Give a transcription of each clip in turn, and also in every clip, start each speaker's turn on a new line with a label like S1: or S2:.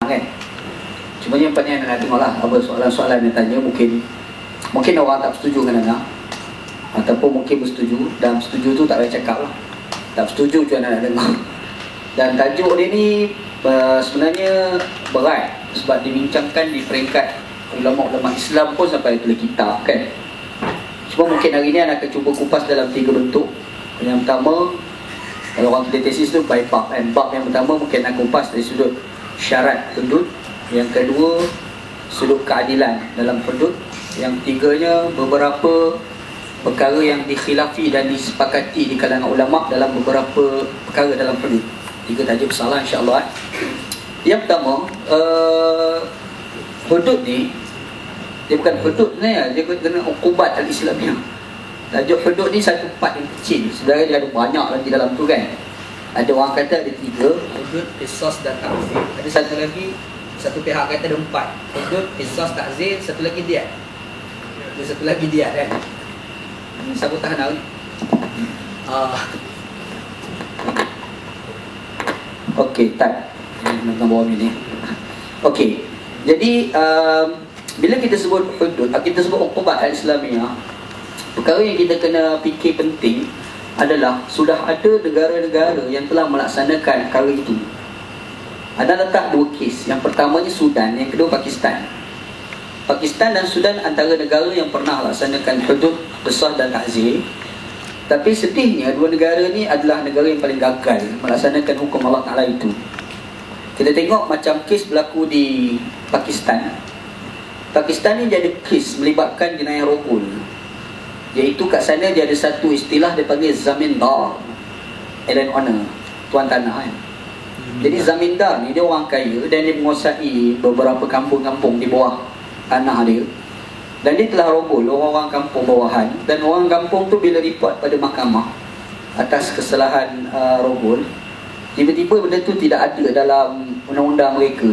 S1: kan. Cuma yang penting nak tengoklah apa soalan-soalan yang tanya, mungkin orang tak setuju dengan anak, ataupun mungkin bersetuju, dan setuju tu tak payah cakap lah, tak setuju tu anak nak dengar. Dan tajuk dia ni sebenarnya berat sebab dibincangkan di peringkat ulama-ulama Islam pun sampai tulis kitab kan. Cuma mungkin hari ni anak akan cuba kupas dalam 3 bentuk. Yang pertama, kalau orang tulis tesis tu by bab kan. Bab yang pertama mungkin nak kupas dari sudut syarat pendud. Yang kedua, sudut keadilan dalam pendud. Yang ketiganya, beberapa perkara yang dikhilafi dan disepakati di kalangan ulama' dalam beberapa perkara dalam pendud. 3 tajuk besar lah insyaAllah. Yang pertama, hudud ni, dia bukan hudud sebenarnya, dia kena uqubat al-Islamiyah. Tajuk hudud ni satu part yang kecil, sebenarnya dia ada banyak lagi dalam tu kan. Ada orang kata ada 3, hudud, qisas dan ta'zir. Ada satu lagi, satu pihak kata ada 4, hudud, qisas, ta'zir, satu lagi diat. Ada satu lagi diat kan. Siapa tahan hari? Okey, tak. Nak bawa ni. Okey. Jadi bila kita sebut hudud, kita sebut uqubat al-Islamiyah, perkara yang kita kena fikir penting adalah sudah ada negara-negara yang telah melaksanakan perkara itu. Ada letak 2 kes. Yang pertamanya Sudan, yang kedua Pakistan. Pakistan dan Sudan antara negara yang pernah laksanakan hudud, qisas dan ta'zir. Tapi sedihnya 2 negara ni adalah negara yang paling gagal melaksanakan hukum Allah Ta'ala itu. Kita tengok macam kes berlaku di Pakistan. Pakistan ni dia ada kes melibatkan jenayah rogol, iaitu kat sana dia ada satu istilah dia panggil zamindar, land owner, tuan tanah kan. Jadi zamindar ni dia orang kaya dan dia menguasai beberapa kampung-kampung di bawah tanah dia. Dan dia telah rogol orang-orang kampung bawahan. Dan orang kampung tu bila report pada mahkamah atas kesalahan rogol, tiba-tiba benda tu tidak ada dalam undang-undang mereka.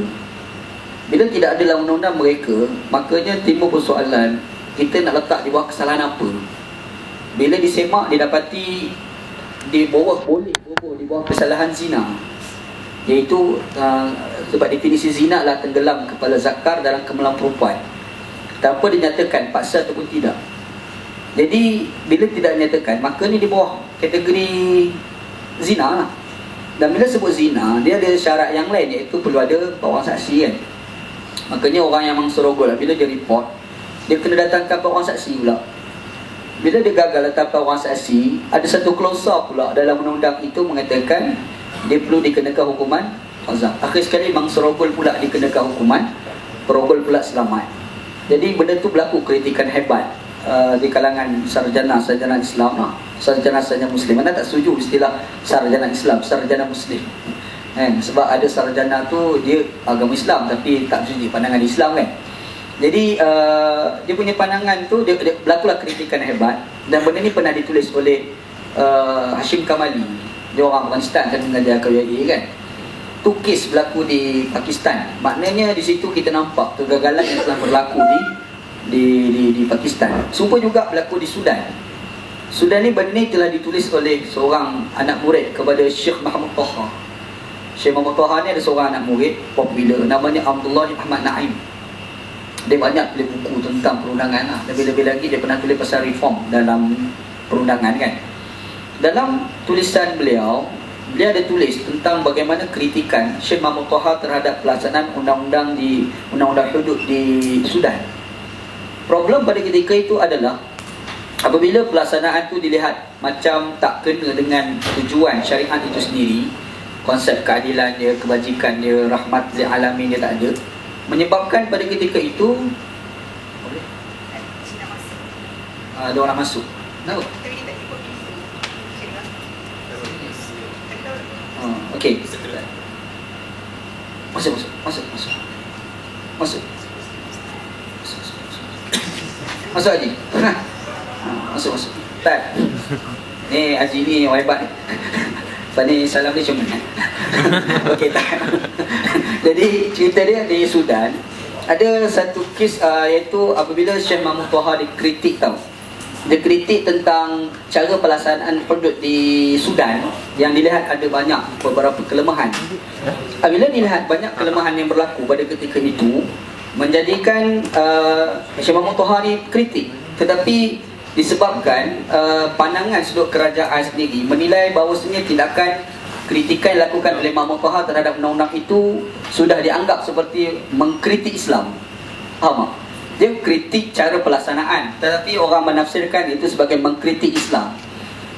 S1: Bila tidak ada dalam undang-undang mereka, makanya timbul persoalan, kita nak letak di bawah kesalahan apa? Bila disemak, didapati di bawah boleh di bawah kesalahan zina, iaitu sebab definisi zina adalah tenggelam kepala zakar dalam kemaluan perempuan tanpa dinyatakan paksa ataupun tidak. Jadi bila tidak dinyatakan, maka ni di bawah kategori zina lah. Dan bila sebut zina, dia ada syarat yang lain, iaitu perlu ada orang saksi kan. Makanya orang yang mengserogol lah, bila dia report, dia kena datangkan orang saksi pula. Bila dia gagal datangkan orang saksi, ada satu klausa pula dalam undang-undang itu mengatakan dia perlu dikenakan hukuman azab. Akhir sekali mengserogol pula dikenakan hukuman, perogol pula selamat. Jadi benda tu berlaku kritikan hebat di kalangan sarjana Islam lah. Sarjana Muslim. Anda tak setuju istilah sarjana Islam, sarjana Muslim sebab ada sarjana tu dia agama Islam tapi tak setuju pandangan Islam kan. Jadi dia punya pandangan tu dia berlakulah kritikan hebat. Dan benda ni pernah ditulis oleh Hashim Kamali. Dia orang Afghanistan kan, mengajar KUIA kan. Tu kes berlaku di Pakistan. Maknanya di situ kita nampak kegagalan yang telah berlaku di Pakistan. Serupa juga berlaku di Sudan. Sudan ni benda ni telah ditulis oleh seorang anak murid kepada Syekh Muhammad Taha. Syekh Muhammad Taha ni ada seorang anak murid popular namanya Abdullah Ahmad Naim. Dia banyak tulis buku tentang perundangan lah. Lebih-lebih lagi dia pernah tulis pasal reform dalam perundangan kan. Dalam tulisan beliau ada tulis tentang bagaimana kritikan Syekh Muhammad Taha terhadap pelaksanaan undang-undang hudud di Sudan. Problem pada ketika itu adalah apabila pelaksanaan itu dilihat macam tak kena dengan tujuan syariat itu sendiri, konsep keadilan dia, kebajikan dia, rahmat lil alamin dia tak ada, menyebabkan pada ketika itu ada orang masuk. Tahu? Okey. Masuk. Masuk Haji. Masuk. Tak. Ni Haji ni yang hebat ni. Lepas ni salam dia cuma. Okey tak. Jadi cerita dia di Sudan ada satu kes iaitu apabila Syekh Mahmud Taha dikritik tau. Dia kritik tentang cara pelaksanaan hudud di Sudan yang dilihat ada banyak beberapa kelemahan. Bila dilihat banyak kelemahan yang berlaku pada ketika itu, menjadikan Syekh Mahmud Taha ni kritik. Tetapi disebabkan pandangan sudut kerajaan sendiri menilai bahawasanya tindakan kritikan yang dilakukan oleh Mahmud Taha terhadap undang-undang itu sudah dianggap seperti mengkritik Islam. Faham tak? Dia kritik cara pelaksanaan, tetapi orang menafsirkan itu sebagai mengkritik Islam.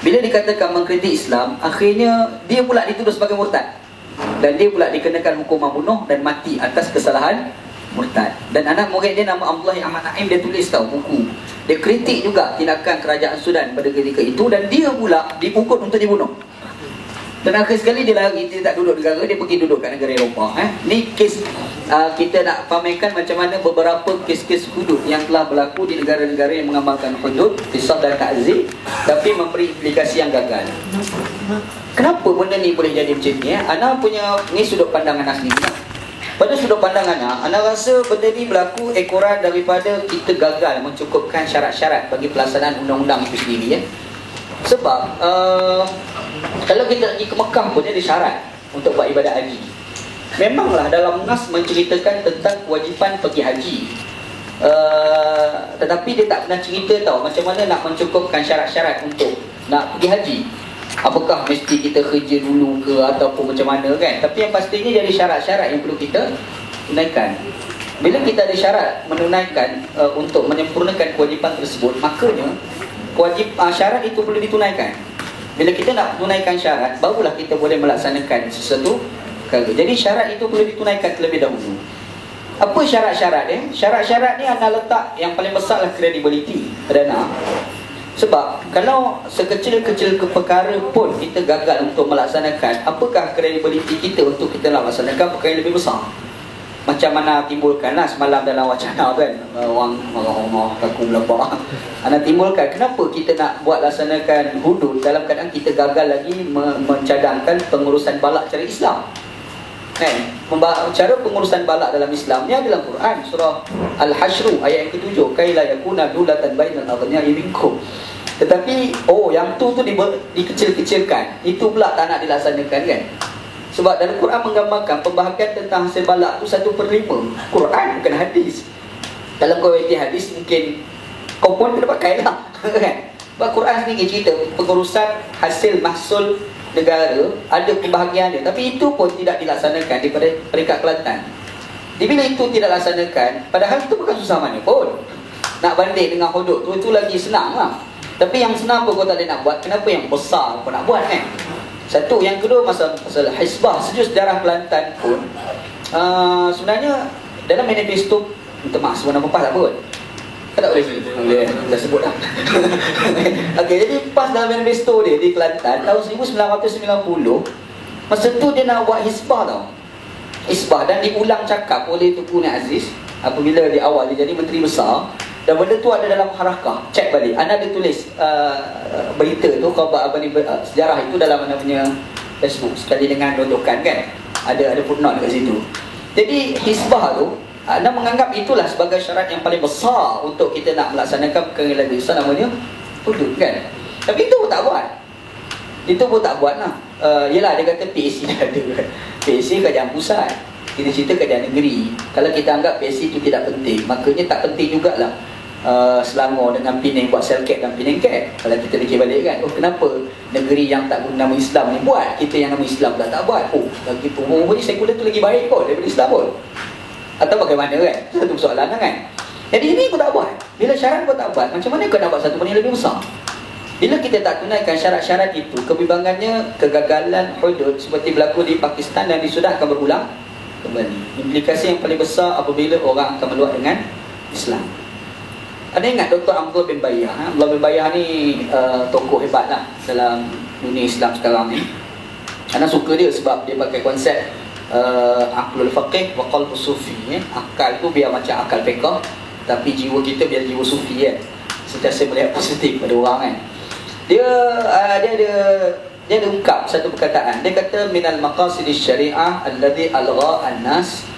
S1: Bila dikatakan mengkritik Islam, akhirnya dia pula dituduh sebagai murtad, dan dia pula dikenakan hukuman bunuh dan mati atas kesalahan murtad. Dan anak murid dia nama Abdullah Ahmad Naim, dia tulis tahu buku. Dia kritik juga tindakan kerajaan Sudan pada ketika itu, dan dia pula dipukul untuk dibunuh. Dan akhir sekali dia lari, dia tak duduk negara, dia pergi duduk kat negara Eropah. Ni kes kita nak pamerkan macam mana beberapa kes-kes hudud yang telah berlaku di negara-negara yang mengamalkan hudud, qisas dan ta'zir, tapi memberi implikasi yang gagal. Kenapa benda ni boleh jadi macam ni? Ana punya ni sudut pandangan Ana sendiri. Pada sudut pandangan Ana rasa benda ni berlaku ekoran daripada kita gagal mencukupkan syarat-syarat bagi pelaksanaan undang-undang itu sendiri. Sebab kalau kita pergi ke Mekah pun ada syarat untuk buat ibadat haji. Memanglah dalam nas menceritakan tentang kewajipan pergi haji, tetapi dia tak pernah cerita tahu macam mana nak mencukupkan syarat-syarat untuk nak pergi haji. Apakah mesti kita kerja dulu ke ataupun macam mana kan. Tapi yang pastinya jadi syarat-syarat yang perlu kita tunaikan. Bila kita ada syarat menunaikan untuk menyempurnakan kewajipan tersebut, makanya syarat itu perlu ditunaikan. Bila kita nak tunaikan syarat, barulah kita boleh melaksanakan sesuatu perkara. Jadi syarat itu perlu ditunaikan terlebih dahulu. Apa syarat-syarat dia? Syarat-syarat ni anda letak yang paling besar lah credibility pada nak. Sebab kalau sekecil-kecil perkara pun kita gagal untuk melaksanakan, apakah credibility kita untuk kita melaksanakan perkara yang lebih besar? Macam mana timbulkanlah semalam dalam wacana kan, orang kaku melabak. Ana timbulkan kenapa kita nak buat laksanakan hudud dalam keadaan kita gagal lagi mencadangkan pengurusan balak cara Islam. Kan? Cara pengurusan balak dalam Islam ni ada dalam Quran, surah Al-Hashr ayat yang ke-7, kaila yakuna dulatan bainal aghniya'i minkum. Tetapi yang tu dikecil-kecilkan. Itu pula tak nak dilaksanakan kan. Sebab dalam Quran menggambarkan pembahagian tentang hasil balak tu 1/5. Quran bukan hadis. Dalam kualiti hadis mungkin kau pun kena pakai lah kan. Sebab Quran sendiri cerita pengurusan hasil mahsul negara ada pembahagian dia. Tapi itu pun tidak dilaksanakan daripada peringkat Kelantan. Bila itu tidak dilaksanakan, padahal itu bukan susah mana pun. Nak banding dengan hudud tu, itu lagi senang lah. Tapi yang senang pun kau tak boleh nak buat, kenapa yang besar kau nak buat kan? Satu, yang kedua masalah Hizbah. Sejuk sejarah Kelantan pun sebenarnya dalam manifesto, minta maaf sebut nama PAS tak apa. Tak boleh dah sebut dah. Okey, jadi PAS dalam manifesto dia di Kelantan tahun 1990, masa tu dia nak buat Hizbah tau. Hizbah, dan diulang cakap oleh Tunku Aziz apabila di awal dia jadi Menteri Besar. Dan benda tu ada dalam harakah. Cek balik. Ana ada tulis berita tu, khabar sejarah itu dalam mana punya Facebook sekali dengan dondokan kan. Ada footnote dekat situ. Jadi Hizbah tu Ana menganggap itulah sebagai syarat yang paling besar untuk kita nak melaksanakan perkara yang lebih besar, namanya hudud kan. Tapi itu pun tak buat. Itu pun tak buat lah. Yelah dia kata PAC dah ada kan. PAC kerajaan pusat, kita cerita kerajaan negeri. Kalau kita anggap PAC itu tidak penting, makanya tak penting jugalah Selangor dengan Penang buat Selcat dan Penang Cat. Kalau kita fikir balik kan, kenapa negeri yang tak guna nama Islam ni buat, kita yang nama Islam tak buat. Lagi rupanya sekular tu lagi baik kot daripada Islam pun. Atau bagaimana kan? Satu soalan kan. Jadi ini kau tak buat. Bila syarat kau tak buat, macam mana kau nak buat satu benda yang lebih besar? Bila kita tak tunaikan syarat-syarat itu, kebimbangannya, kegagalan hudud seperti berlaku di Pakistan dan di Sudan akan berulang kembali. Implikasi yang paling besar apabila orang akan meluat dengan Islam. Ada ingat Dr. Abdul bin Bayyah? Abdul bin Bayyah ni tokoh hebat lah dalam dunia Islam sekarang ni. Ana suka dia sebab dia pakai konsep aqlul faqih wa qalbu sufi. Akal tu biar macam akal fiqh, tapi jiwa kita biar jiwa sufi kan. Sentiasa melihat positif pada orang kan. Dia ada ungkap satu perkataan. Dia kata minal maqasidis syariah alladhi algha an-nas,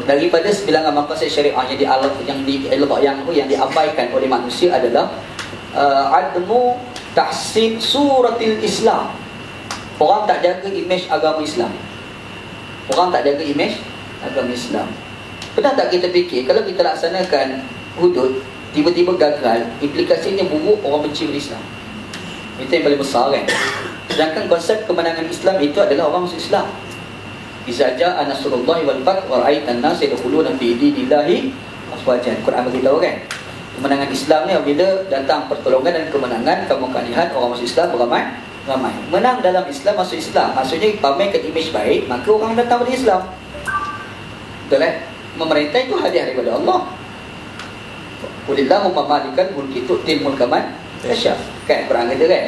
S1: daripada sebilangan maqasid syariah yang diabaikan oleh manusia adalah admu tahsin suratil Islam. Orang tak jaga imej agama Islam. Orang tak jaga imej agama Islam. Pernah tak kita fikir, kalau kita laksanakan hudud, tiba-tiba gagal, implikasinya buruk, orang benci Islam. Itu yang paling besar kan. Sedangkan konsep kemenangan Islam itu adalah orang masuk Islam. Iza ja'a nasrullahi wal fath wa ra'aitan nas yadkhuluna fi dinillahi afwajan. Quran beritahu kan, kemenangan Islam ni apabila datang pertolongan dan kemenangan, kamu akan lihat orang masuk Islam ramai. Menang dalam Islam, masuk Islam, maksudnya pamerkan imej baik, maka orang datang pada Islam. Betul kan? Memerintah itu hadiah daripada Allah. Qulillahumma malikal mulki tu'til mulka man tasha. Kan Quran kata kan,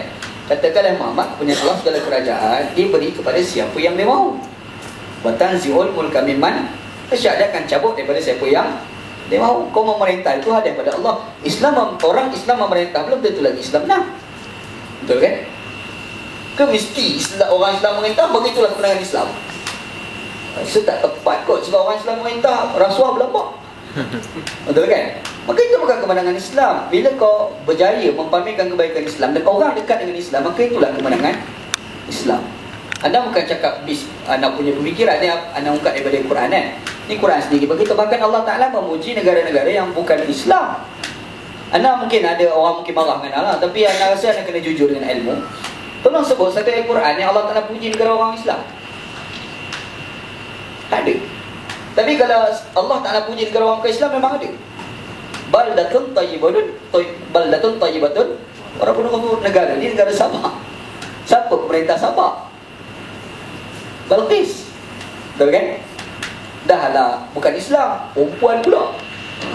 S1: katakanlah Muhammad punya Allah segala kerajaan, dia beri kepada siapa yang dia mahu. Wa tanzihul mulka mimman tasha, dia akan cabut daripada siapa yang dia mahu. Kau memerintah itu hadiah daripada Allah. Orang Islam memerintah belum tentu lagi Islam menang. Betul kan? Ke mesti orang Islam memerintah, begitulah kemenangan Islam? So tak tepat kot, sebab orang Islam memerintah, rasuah berlambak. Betul kan? Maka itu bukan kemenangan Islam. Bila kau berjaya mempamerkan kebaikan Islam dan orang dekat dengan Islam, maka itulah kemenangan Islam. Anda bukan cakap anda punya pemikiran ni, anda ungkap daripada Quran kan? Ini Quran sendiri begitu. Bahkan Allah Ta'ala memuji negara-negara yang bukan Islam. Anda mungkin ada orang mungkin marah dengan Allah, tapi anda rasa anda kena jujur dengan ilmu. Tolong sebut satu ayat Quran yang Allah Ta'ala puji negara orang Islam. Tak ada. Tapi kalau Allah Ta'ala puji negara orang Islam, memang ada. Baldatun tayyibatun walaupun negara ni negara Sabah. Siapa pemerintah Sabah? Balqis. Betul kan? Dah lah, bukan Islam, perempuan pula.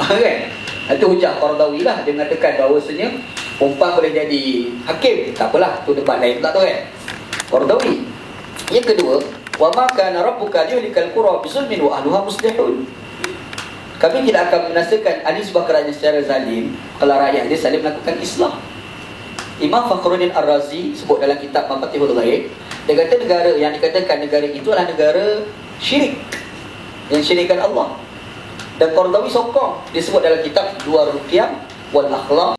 S1: Kan? Itu hujah Qardawi lah. Dia mengatakan bahawasanya perempuan boleh jadi hakim. Tak apalah, tu debat lain pula tu kan. Qardawi. Yang kedua, wa ma kana rabbuka liyuhlikal qura bizulmin wa ahluha muslihun. Kami tidak akan binasakan ada sebuah kerajaan secara zalim kalau rakyat dia saling melakukan islah. Imam Fakhruddin Ar-Razi sebut dalam kitab Mafatihul Ghaib, dia kata negara yang dikatakan negara itu adalah negara syirik, yang syirikkan Allah. Dan Qardawi sokong, dia sebut dalam kitab Duar Ruqyah wal Akhlaq